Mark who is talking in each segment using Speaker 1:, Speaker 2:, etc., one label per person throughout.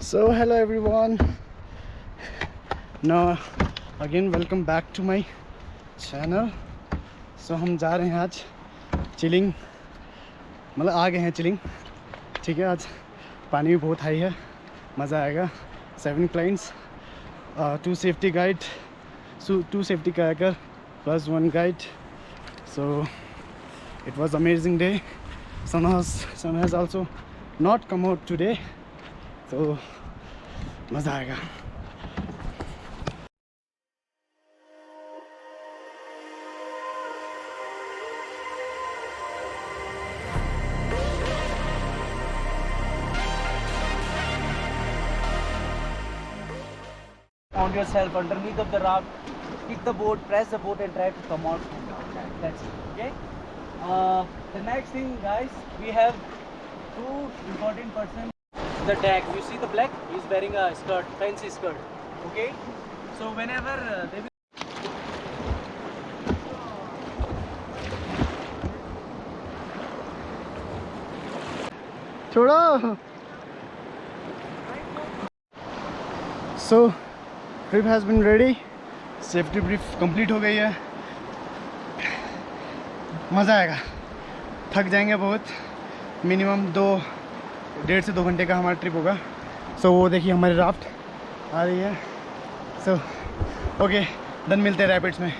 Speaker 1: So hello everyone, now again welcome back to my channel. So हम जा रहे हैं आज चिलिंग, मतलब आ गए हैं चिलिंग, ठीक है। आज पानी भी बहुत हाई है, मज़ा आएगा। 7 clients, 2 safety guide, 2 safety kayaker plus 1 guide. So it was amazing day. Sun has also not come out today, so मज़ा आएगा।
Speaker 2: On yourself underneath of the raft, kick the boat, press the boat and try to come out from the outside. That's it. Okay. The next thing, guys, we have 2 important persons. The deck. You see the black? He's wearing a skirt, fancy skirt. Okay. So whenever they will.
Speaker 1: छोड़ो। So trip has been ready, safety brief complete हो गई है। मज़ा आएगा, थक जाएंगे बहुत, minimum 1.5 से 2 घंटे का हमारा ट्रिप होगा। सो वो देखिए हमारी राफ्ट आ रही है। सो ओके, डन, मिलते हैं रैपिड्स में।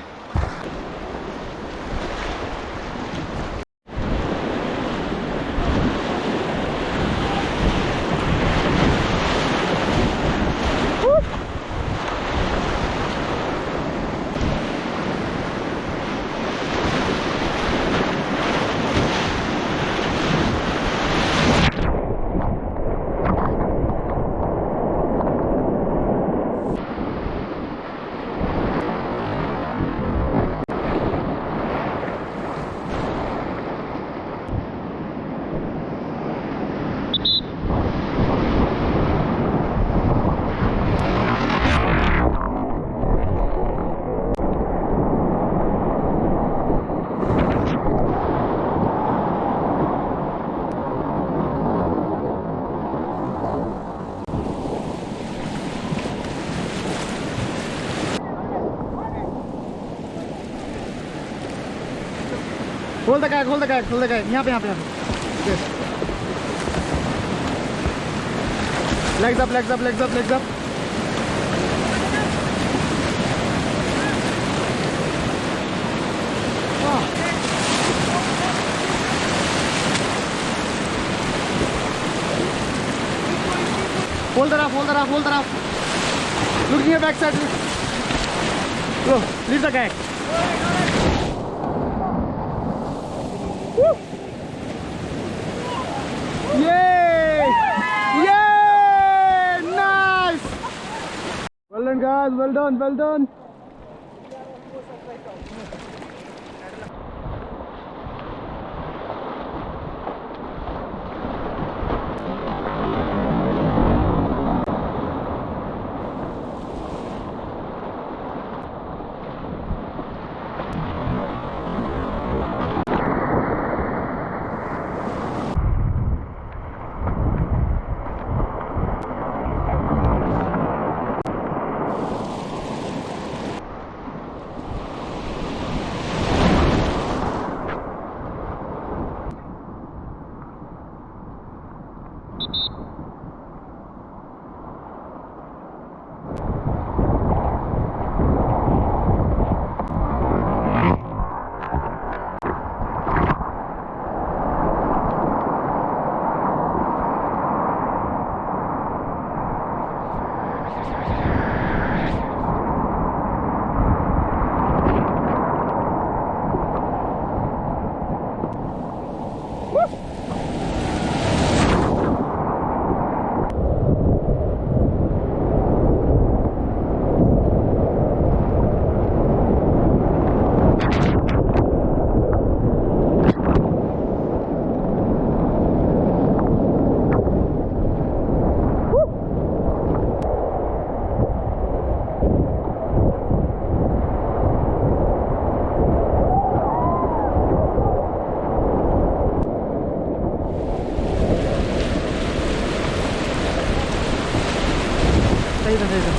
Speaker 1: Hold the kayak, hold the kayak, hold the kayak. यहाँ पे Yes. Legs up, legs up, legs up, legs up. Oh. Hold the raft, hold the raft, hold the raft. Look in your back side. Go, leave the kayak. Woo! Yay! Yay! Nice! Well done, guys. Well done. Well done. सही था सही था।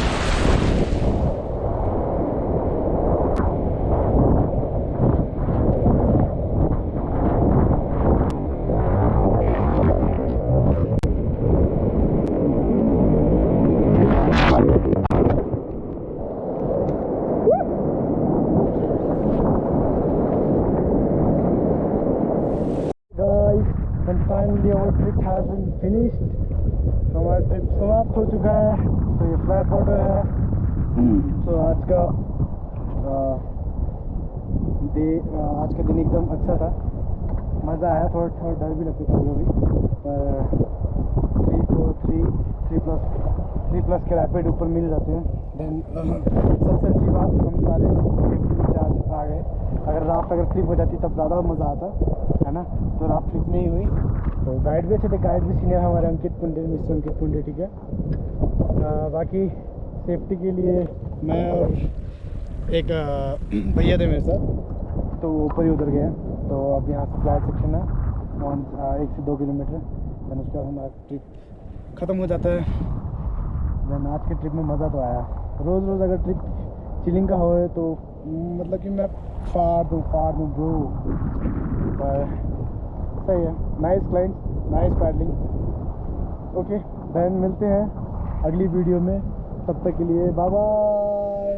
Speaker 1: Guys, and finally our trip has been finished. तो हमारा trip समाप्त हो चुका है। तो ये फ्लैट वाटर है। तो आज का दिन एकदम अच्छा था, मज़ा आया। थोड़ा थोड़ा डर भी लगता था कभी कभी, 3 प्लस के रैपिड ऊपर मिल जाते हैं। देन सबसे अच्छी बात, हम सारे नीचे आ गए। अगर राफ्ट स्लिप हो जाती तब ज़्यादा मज़ा आता है ना, तो राफ्ट स्लिप नहीं हुई। तो गाइड भी अच्छे थे, गाइड भी सीनियर हमारे अंकित पुंडे, मिस्टर अंकित पुंडे, ठीक है। बाकी सेफ्टी के लिए मैं और एक भैया थे मेरे साथ, तो वो ऊपर ही उतर गए हैं। तो अब यहाँ से फ्लैट सेक्शन है 1 से 2 किलोमीटर। देन उसके बाद हमारा ट्रिप ख़त्म हो जाता है। देन आज के ट्रिप में मज़ा तो आया। रोज़ रोज़ अगर ट्रिप चिलिंग का होए तो मतलब कि मैं फाड़ दूँ ब्रो, पर सही है। Nice client, nice paddling. Okay, then मिलते हैं अगली वीडियो में। तब तक के लिए बाय बाय।